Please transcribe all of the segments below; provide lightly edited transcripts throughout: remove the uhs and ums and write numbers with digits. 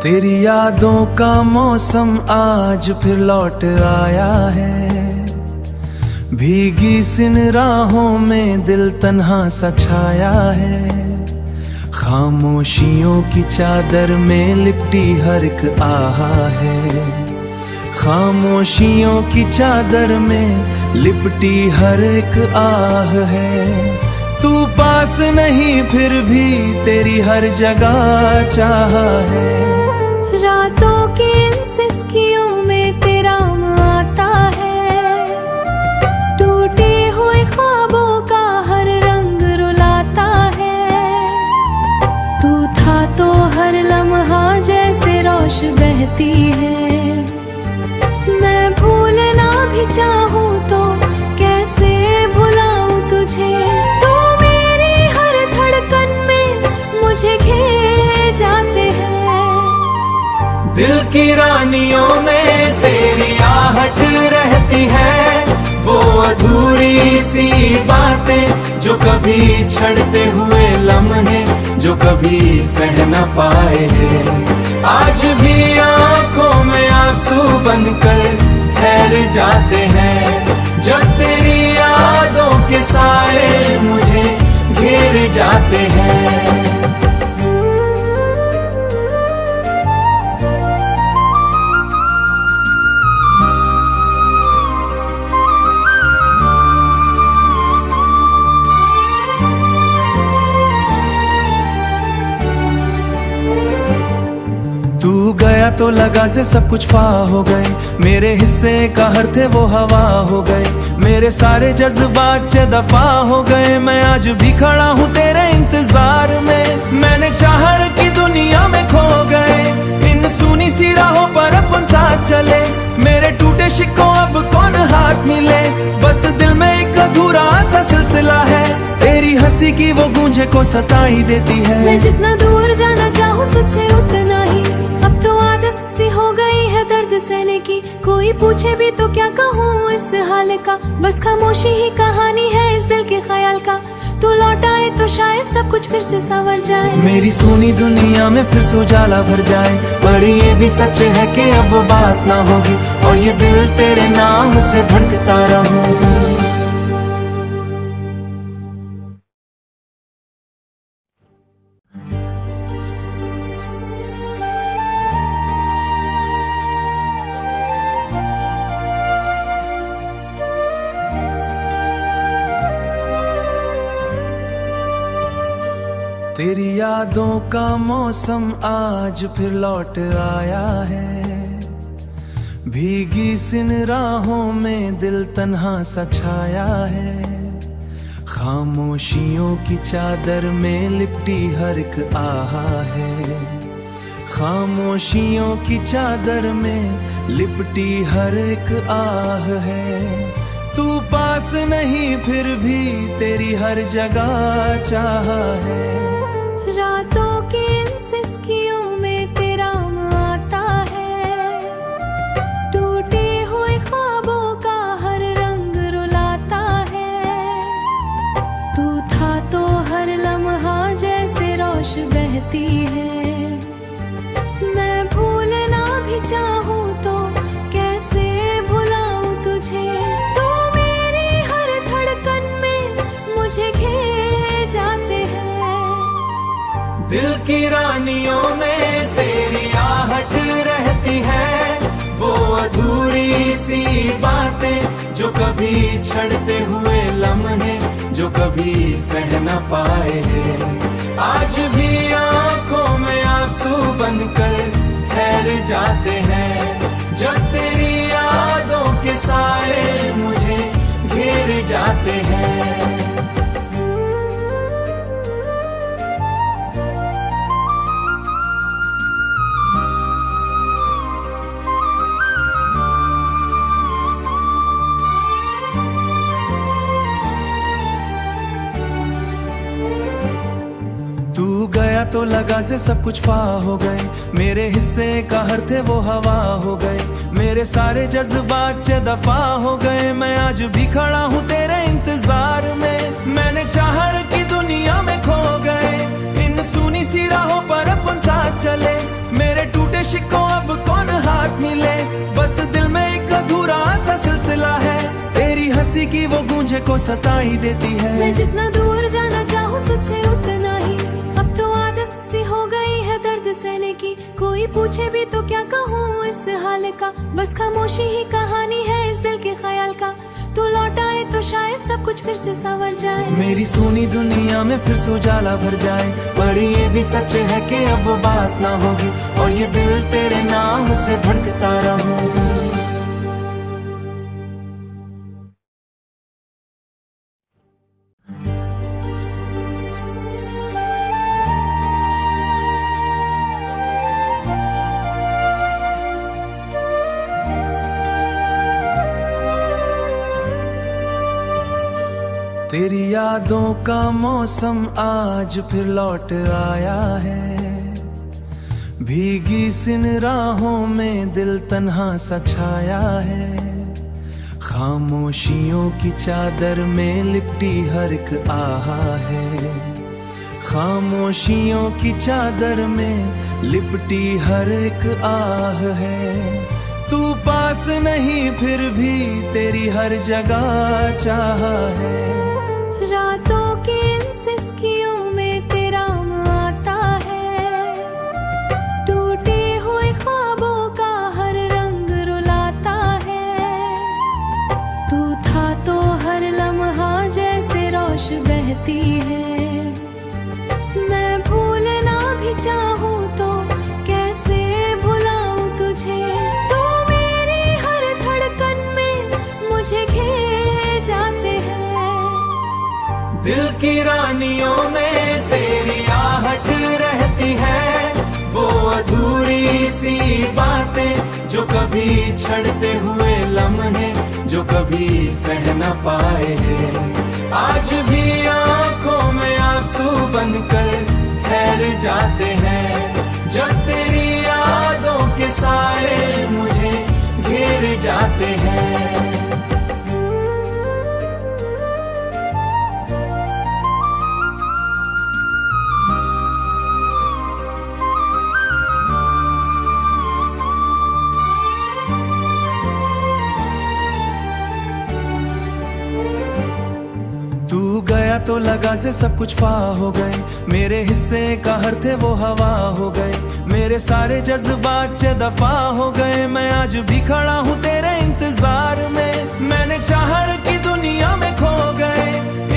तेरी यादों का मौसम आज फिर लौट आया है। भीगी सिन राहों में दिल तन्हा सा छाया है। खामोशियों की चादर में लिपटी हर एक आहा है। खामोशियों की चादर में लिपटी हर एक आह है। तू पास नहीं फिर भी तेरी हर जगह चाह है। रातों की इन सिसकियों में तेरा आता है। टूटे हुए ख्वाबों का हर रंग रुलाता है। तू था तो हर लम्हा जैसे रोश बहती है। मैं भूलना भी चाहूँ तो कैसे भुलाऊं तुझे। तू मेरी हर धड़कन में मुझे घेर जाते हैं। दिल की रानियों में तेरी आहट रहती है। वो अधूरी सी बातें जो कभी छड़ते हुए लम्हे जो कभी सह न पाए हैं। आज भी आंखों में आंसू बनकर ठहर जाते हैं। जब तेरी यादों के साए मुझे घेर जाते हैं। तू गया तो लगा से सब कुछ फा हो गए। मेरे हिस्से का हर थे वो हवा हो गए। मेरे सारे जज्बात चे दफा हो गए। मैं आज भी खड़ा हूँ तेरे इंतजार में। मैंने चाहत की दुनिया में खो गए। इन सुनी सी राहों पर अपन साथ चले। मेरे टूटे शिक्कों अब कौन हाथ मिले। बस दिल में एक अधूरा सा सिलसिला है। तेरी हंसी की वो गूंजे को सताई देती है। मैं जितना दूर जाना चाहूँ तुझसे उतना ही। अब तो आदत सी हो गई है दर्द सहने की। कोई पूछे भी तो क्या कहूँ इस हाल का। बस खामोशी ही कहानी है इस दिल के ख्याल का। तू लौट आए तो शायद सब कुछ फिर से संवर जाए। मेरी सोनी दुनिया में फिर से उजाला भर जाए। पर ये भी सच है कि अब वो बात ना होगी। और ये दिल तेरे नाम से धड़कता रहूं। तेरी यादों का मौसम आज फिर लौट आया है। भीगी सिन राहों में दिल तन्हा सा छाया है। खामोशियों की चादर में लिपटी हर एक आहा है। खामोशियों की चादर में लिपटी हर एक आह है। तू पास नहीं फिर भी तेरी हर जगह चाह है। रातों की इन सिसकियों में तेरा आता है। टूटे हुए ख्वाबों का हर रंग रुलाता है। तू था तो हर लम्हा जैसे रोश बहती है। मैं भूलना भी चाहूँ तो कैसे भुलाऊं तुझे। तू मेरी हर धड़कन में मुझे घेर जाते हैं। दिल की रानियों में तेरी आहट रहती है। वो अधूरी सी बातें जो कभी छड़ते हुए लम्हे जो कभी सह न पाए हैं। आज भी आंखों में आंसू बनकर ठहर जाते हैं। जब तेरी यादों के साए मुझे घेर जाते हैं। गया तो लगा से सब कुछ फा हो गए। मेरे हिस्से का हर थे वो हवा हो गए। मेरे सारे जज्बात चे दफा हो गए। मैं आज भी खड़ा हूँ तेरे इंतजार में। मैंने चाहत की दुनिया में खो गए। इन सुनी सी राहों पर अपन साथ चले। मेरे टूटे इश्क को अब कौन हाथ मिले, बस दिल में एक अधूरा सा सिलसिला है, तेरी हंसी की वो गूंजे को सताई देती है। मैं जितना दूर जाना चाहूँ तुझसे उतना ही, अब तो आदत सी हो गई है दर्द सहने की, कोई पूछे भी तो क्या कहूँ इस हाल का, बस खामोशी ही कहानी है इस दिल के ख्याल का, तू लौट आए तो शायद सब कुछ फिर से संवर जाए, मेरी सोनी दुनिया में फिर से उजाला भर जाए। पर ये भी सच है कि अब वो बात ना होगी, और ये दिल तेरे नाम से धड़कता रहूं। तेरी यादों का मौसम आज फिर लौट आया है, भीगी सिन राहों में दिल तन्हा सा छाया है, खामोशियों की चादर में लिपटी हर एक आहा है, खामोशियों की चादर में लिपटी हर एक आह है, तू पास नहीं फिर भी तेरी हर जगह चाह है, रातों की इन सिसकियों में तेरा आता है, टूटे हुए ख्वाबों का हर रंग रुलाता है, तू था तो हर लम्हा जैसे रोश बहती है, मैं भूलना भी चाहूँ तो कैसे भुलाऊं तुझे, तू मेरी हर धड़कन में मुझे घेर जाते हैं, दिल की रानियों में तेरी आहट रहती है, वो अधूरी सी बातें जो कभी छड़ते हुए लम्हे जो कभी सह न पाए हैं, आज भी आंखों में आंसू बनकर ठहर जाते हैं, जब तेरी यादों के साए मुझे घेर जाते हैं। तो लगा से सब कुछ फा हो गए, मेरे हिस्से का हर थे वो हवा हो गए, मेरे सारे जज्बात चे दफा हो गए, मैं आज भी खड़ा हूँ तेरे इंतजार में, मैंने चाहर की दुनिया में खो गए,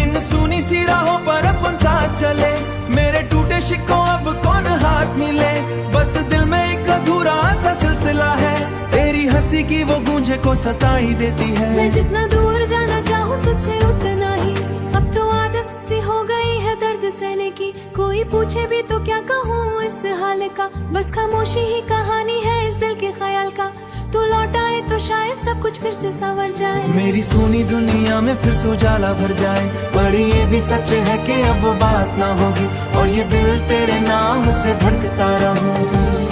इन सुनी सी राहों पर अपन साथ चले, मेरे टूटे शिक्कों अब कौन हाथ मिले, बस दिल में एक अधूरा सा सिलसिला है, तेरी हंसी की वो गूंजे को सताई देती है। मैं जितना दूर जाना चाहूँ तुझसे उतना ही, अब तो आदत सी हो गई है दर्द सहने की, कोई पूछे भी तो क्या कहूँ इस हाल का, बस खामोशी ही कहानी है इस दिल के ख्याल का, तू लौट आए तो शायद सब कुछ फिर से संवर जाए, मेरी सोनी दुनिया में फिर से उजाला भर जाए, पर ये भी सच है कि अब वो बात ना होगी, और ये दिल तेरे नाम से धड़कता रहूं।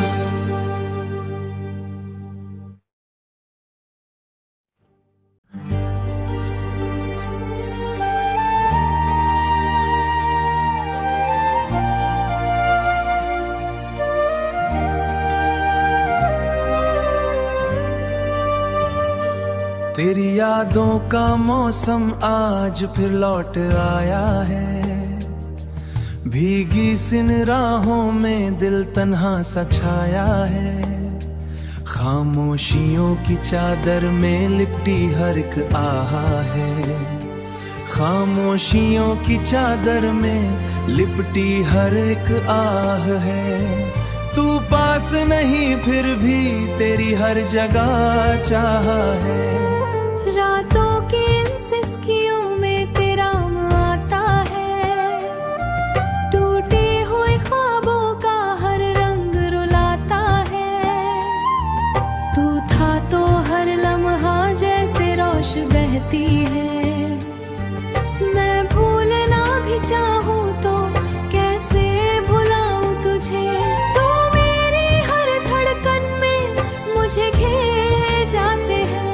तेरी यादों का मौसम आज फिर लौट आया है, भीगी सिन राहों में दिल तन्हा सा छाया है, खामोशियों की चादर में लिपटी हर एक आहा है, खामोशियों की चादर में लिपटी हर एक आह है, तू पास नहीं फिर भी तेरी हर जगह चाह है, रातों की इन सिसकियों में तेरा आता है, टूटे हुए ख्वाबों का हर रंग रुलाता है, तू था तो हर लम्हा जैसे रोश बहती है, मैं भूलना भी चाहूँ तो कैसे भुलाऊं तुझे, तू मेरी हर धड़कन में मुझे घेर जाते हैं,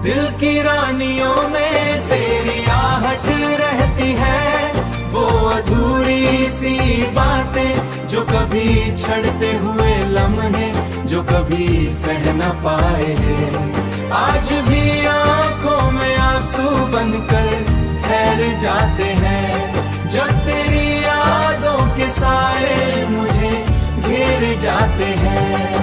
दिल की रानियों में तेरी आहट रहती है, वो अधूरी सी बातें जो कभी छड़ते हुए लम्हे जो कभी सह न पाए हैं। आज भी आंखों में आंसू बनकर ठहर जाते हैं, जब तेरी यादों के साए मुझे घेर जाते हैं।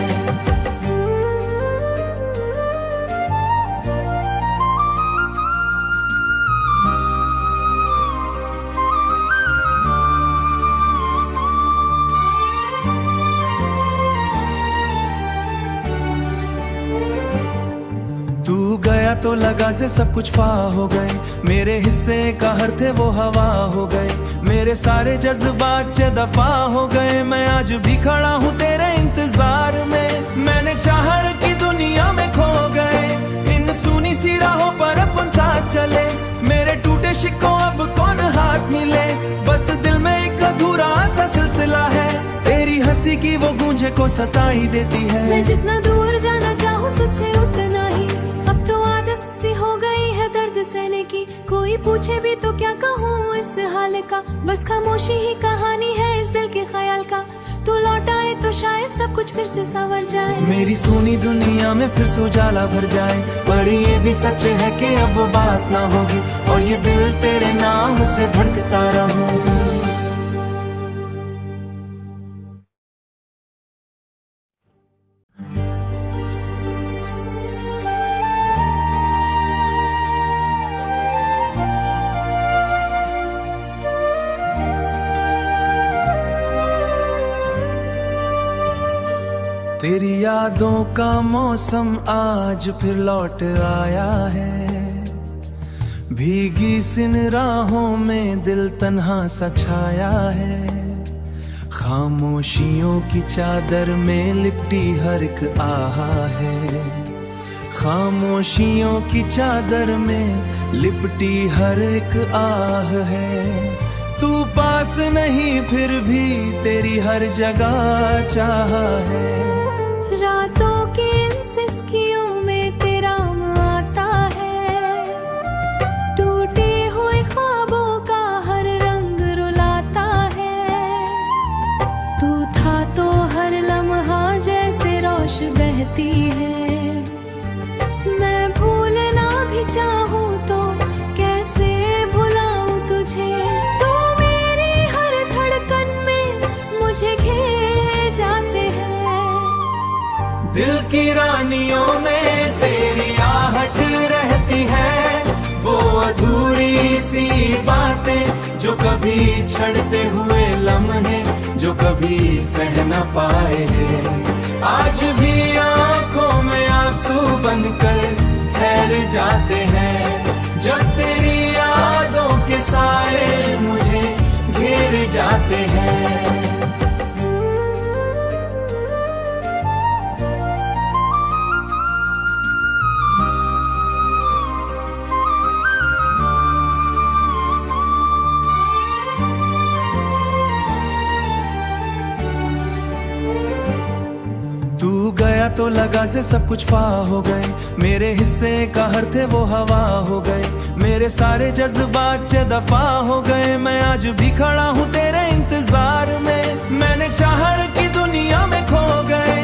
तू गया तो लगा से सब कुछ फाह हो गए, मेरे हिस्से का हर थे वो हवा हो गए। मेरे सारे जज्बात चे दफा हो गए, मैं आज भी खड़ा हूँ तेरे इंतजार में। मैंने चाहत की दुनिया में खो गए, इन सुनी सी राहों पर अब कौन साथ चले। मेरे टूटे शिक्कों अब कौन हाथ मिले, बस दिल में एक अधूरा सा सिलसिला है। तेरी हंसी की वो गूंजे को सताई देती है। मैं जितना दूर जाना चाहूँ तुझसे उतना ही, अब तो आदत सी हो गई है दर्द सहने की। कोई पूछे भी तो क्या कहूँ इस हाल का, बस खामोशी ही कहानी है इस दिल के ख्याल का। तू लौट आए तो शायद सब कुछ फिर से संवर जाए, मेरी सोनी दुनिया में फिर से उजाला भर जाए। पर ये भी सच है कि अब वो बात ना होगी, और ये दिल तेरे नाम से धड़कता रहूं। तेरी यादों का मौसम आज फिर लौट आया है, भीगी सिन राहों में दिल तन्हा सा छाया है। खामोशियों की चादर में लिपटी हर एक आहा है, खामोशियों की चादर में लिपटी हर एक आह है। तू पास नहीं फिर भी तेरी हर जगह चाह है। रातों की इन सिसकियों में तेरा आता है, टूटे हुए ख्वाबों का हर रंग रुलाता है। तू था तो हर लम्हा जैसे रोश बहती है, मैं भूलना भी चाहूँ तो कैसे भुलाऊं तुझे। तू मेरी हर धड़कन में मुझे घेर जाते हैं। दिल की रानियों में तेरी आहट रहती है, वो अधूरी सी बातें जो कभी छड़ते हुए लम्हे जो कभी सह न पाए हैं। आज भी आंखों में आंसू बनकर ठहर जाते हैं, जब तेरी यादों के साए मुझे घेर जाते हैं। तू गया तो लगा से सब कुछ फाह हो गए, मेरे हिस्से का हर थे वो हवा हो गए। मेरे सारे जज्बात चे दफा हो गए, मैं आज भी खड़ा हूँ तेरे इंतजार में। मैंने चाहत की दुनिया में खो गए,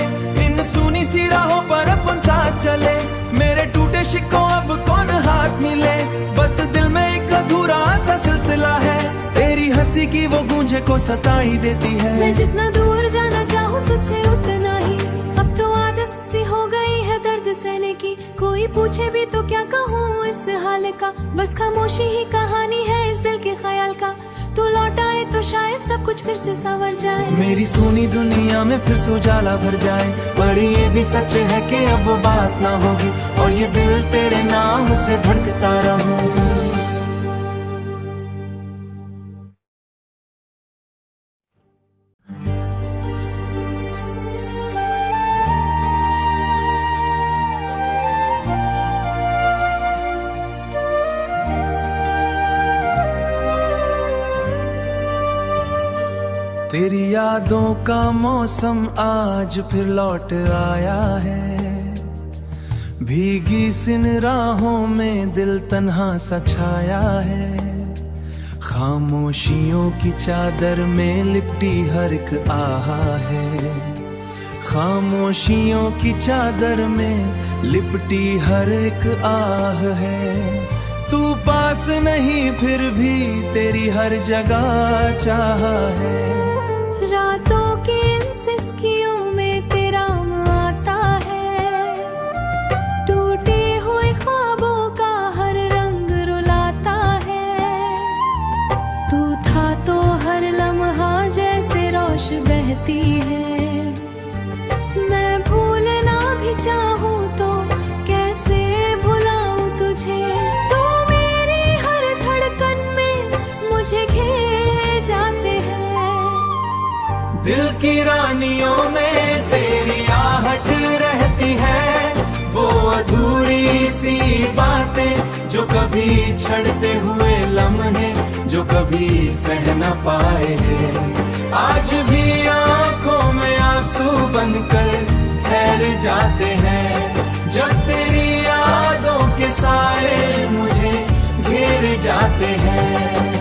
इन सुनी सी राहों पर अब कौन साथ चले। मेरे टूटे शिक्कों अब कौन हाथ मिले, बस दिल में एक अधूरा सा सिलसिला है। तेरी हंसी की वो गूंजे को सताई देती है। मैं जितना दूर जाना चाहूँ तुझसे उतना ही, अब तो आदत सी हो गई है दर्द सहने की। कोई पूछे भी तो क्या कहूँ इस हाल का, बस खामोशी ही कहानी है इस दिल के ख्याल का। तू लौट आए तो शायद सब कुछ फिर से संवर जाए, मेरी सोनी दुनिया में फिर से उजाला भर जाए। पर ये भी सच है कि अब वो बात ना होगी, और ये दिल तेरे नाम से धड़कता रहूं। तेरी यादों का मौसम आज फिर लौट आया है, भीगी सिन राहों में दिल तन्हा सा छाया है। खामोशियों की चादर में लिपटी हर एक आहा है, खामोशियों की चादर में लिपटी हर एक आह है। तू पास नहीं फिर भी तेरी हर जगह चाह है। रातों की इन सिसकियों में तेरा आता है। टूटे हुए ख्वाबों का हर रंग रुलाता है। तू था तो हर लम्हा जैसे रोश बहती है। मैं भूलना भी चाहूँ तो कैसे भुलाऊं तुझे। तू मेरी हर धड़कन में मुझे घेर जाते हैं। दिल की रानियों में तेरी आहट रहती है। वो अधूरी सी बातें जो कभी छड़ते हुए लम्हे जो कभी सह न पाए हैं। आज भी आंखों में आंसू बनकर ठहर जाते हैं। जब तेरी यादों के साए मुझे घेर जाते हैं।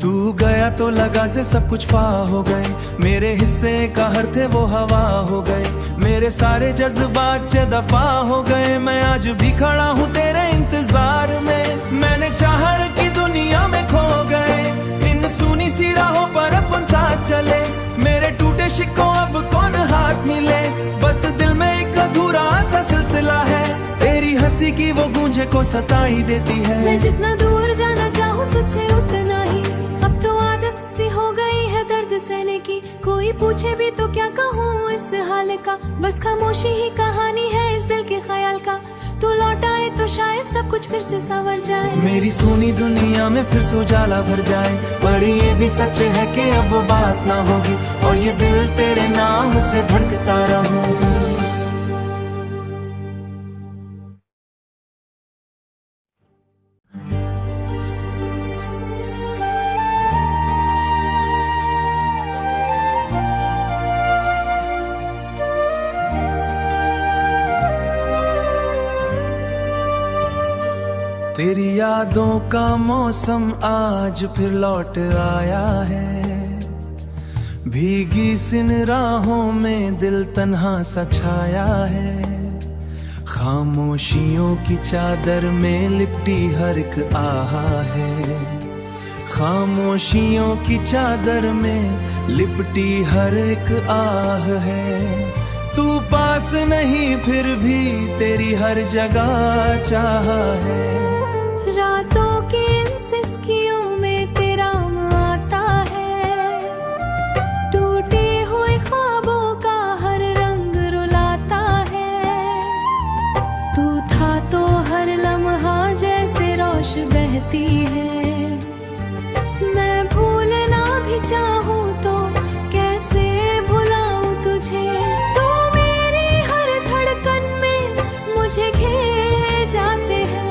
तू गया तो लगा से सब कुछ फा हो गए। मेरे हिस्से का हर थे वो हवा हो गए। मेरे सारे जज्बात चे दफा हो गए। मैं आज भी खड़ा हूँ तेरे इंतजार में। मैंने चाहत की दुनिया में खो गए। इन सुनी सी राहों पर अपन साथ चले। मेरे टूटे शिक्कों अब कौन हाथ मिले। बस दिल में एक अधूरा सा सिलसिला है। तेरी हंसी की वो गूंजे को सताई देती है। मैं जितना दूर जाना चाहूँ तुझसे उतना ही। अब तो आदत सी हो गई है दर्द सहने की। कोई पूछे भी तो क्या कहूँ इस हाल का। बस खामोशी ही कहानी है इस दिल के ख्याल का। तू लौट आए तो शायद सब कुछ फिर से संवर जाए। मेरी सोनी दुनिया में फिर से उजाला भर जाए। पर ये भी सच है कि अब वो बात ना होगी। और ये दिल तेरे नाम से धड़कता रहूं। तेरी यादों का मौसम आज फिर लौट आया है। भीगी सिन राहों में दिल तन्हा सा छाया है। खामोशियों की चादर में लिपटी हर एक आहा है। खामोशियों की चादर में लिपटी हर एक आह है। तू पास नहीं फिर भी तेरी हर जगह चाह है। रातों की इन सिसकियों में तेरा आता है। टूटे हुए ख्वाबों का हर रंग रुलाता है। तू था तो हर लम्हा जैसे रोश बहती है। मैं भूलना भी चाहूँ तो कैसे भुलाऊं तुझे। तू मेरी हर धड़कन में मुझे घेर जाते हैं।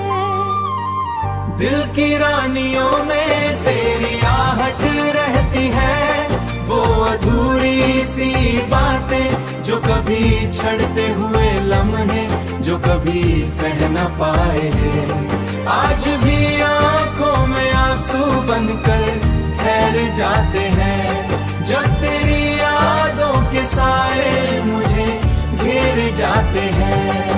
दिल की रानियों में तेरी आहट रहती है। वो अधूरी सी बातें जो कभी छड़ते हुए लम्हे जो कभी सह न पाए हैं। आज भी आंखों में आंसू बनकर ठहर जाते हैं। जब तेरी यादों के साए मुझे घेर जाते हैं।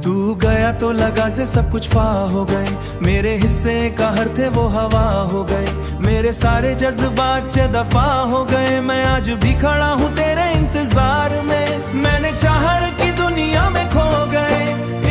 तू गया तो लगा से सब कुछ फा हो गए। मेरे हिस्से का हर थे वो हवा हो गए। मेरे सारे जज्बात चे दफा हो गए। मैं आज भी खड़ा हूँ तेरे इंतजार में। मैंने चाहत की दुनिया में खो गए।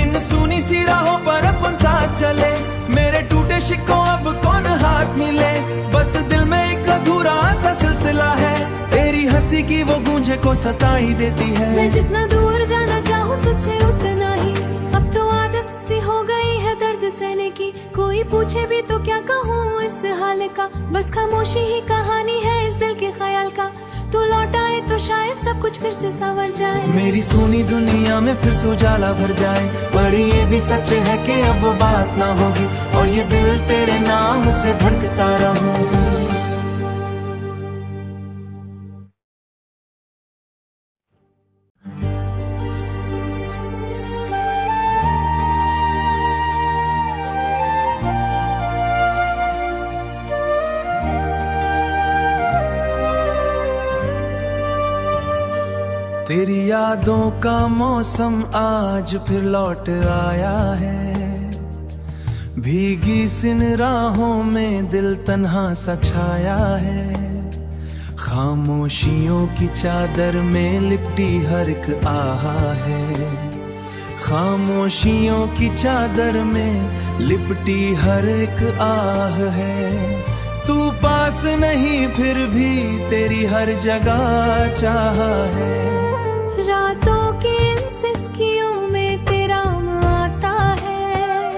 इन सुनी सी राहों पर अपन साथ चले। मेरे टूटे शिक्कों अब कौन हाथ मिले। बस दिल में एक अधूरा सा सिलसिला है। तेरी हंसी की वो गूंजे को सताई देती है। मैं जितना दूर जाना चाहूँ तुझसे उतना ही। अब तो आदत सी हो गई है दर्द से सहने की, कोई पूछे भी तो क्या कहूँ इस हाल का, बस खामोशी ही कहानी है इस दिल के ख्याल का। तू लौट आए तो शायद सब कुछ फिर से संवर जाए, मेरी सोनी दुनिया में फिर से उजाला भर जाए। पर ये भी सच है कि अब वो बात ना होगी, और ये दिल तेरे नाम से धड़कता रहूं। तेरी यादों का मौसम आज फिर लौट आया है, भीगी सिन राहों में दिल तन्हा सा छाया है। खामोशियों की चादर में लिपटी हर एक आहा है, खामोशियों की चादर में लिपटी हर एक आह है। तू पास नहीं फिर भी तेरी हर जगह चाह है, रातों की इन सिसकियों में तेरा आता है,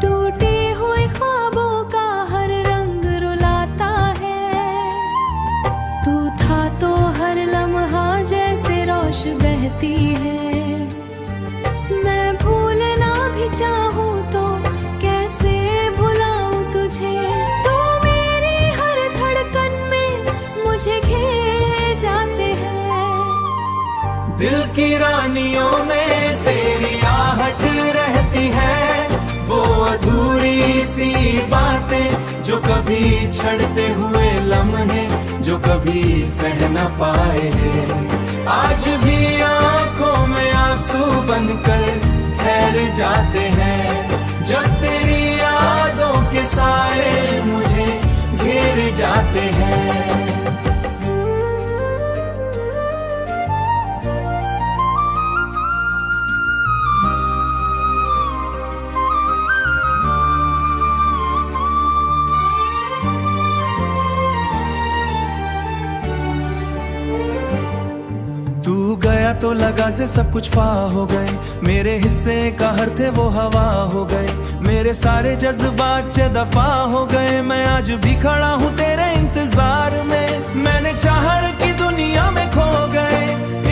टूटे हुए ख्वाबों का हर रंग रुलाता है। तू था तो हर लम्हा जैसे रोश बहती है, मैं भूलना भी चाहूँ तो कैसे भुलाऊं तुझे। तू मेरी हर धड़कन में मुझे घेर जाते हैं, दिल की रानियों में तेरी आहट रहती है, वो अधूरी सी बातें जो कभी छड़ते हुए लम्हे जो कभी सह न पाए हैं। आज भी आंखों में आंसू बनकर ठहर जाते हैं, जब तेरी यादों के साए मुझे घेर जाते हैं। गया तो लगा से सब कुछ फा हो गए, मेरे हिस्से का हर थे वो हवा हो गए। मेरे सारे जज्बात चे दफा हो गए, मैं आज भी खड़ा हूँ तेरे इंतजार में। मैंने चाहर की दुनिया में खो गए,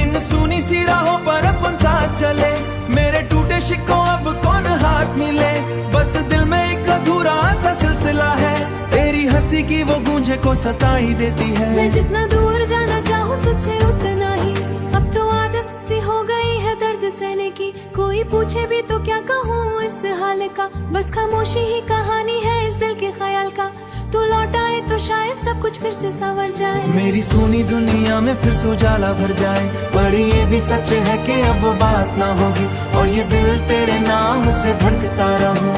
इन सुनी सी राहों पर अपन साथ चले। मेरे टूटे शिक्कों अब कौन हाथ मिले, बस दिल में एक अधूरा सा सिलसिला है, तेरी हंसी की वो गूंजे को सताई देती है। मैं जितना दूर जाना चाहूँ तुझसे उतना ही, अब तो आदत सी हो गई है दर्द सहने की, कोई पूछे भी तो क्या कहूँ इस हाल का, बस खामोशी ही कहानी है इस दिल के ख्याल का। तू लौट आए तो शायद सब कुछ फिर से संवर जाए, मेरी सोनी दुनिया में फिर से उजाला भर जाए। पर ये भी सच है कि अब वो बात ना होगी, और ये दिल तेरे नाम से धड़कता रहूं।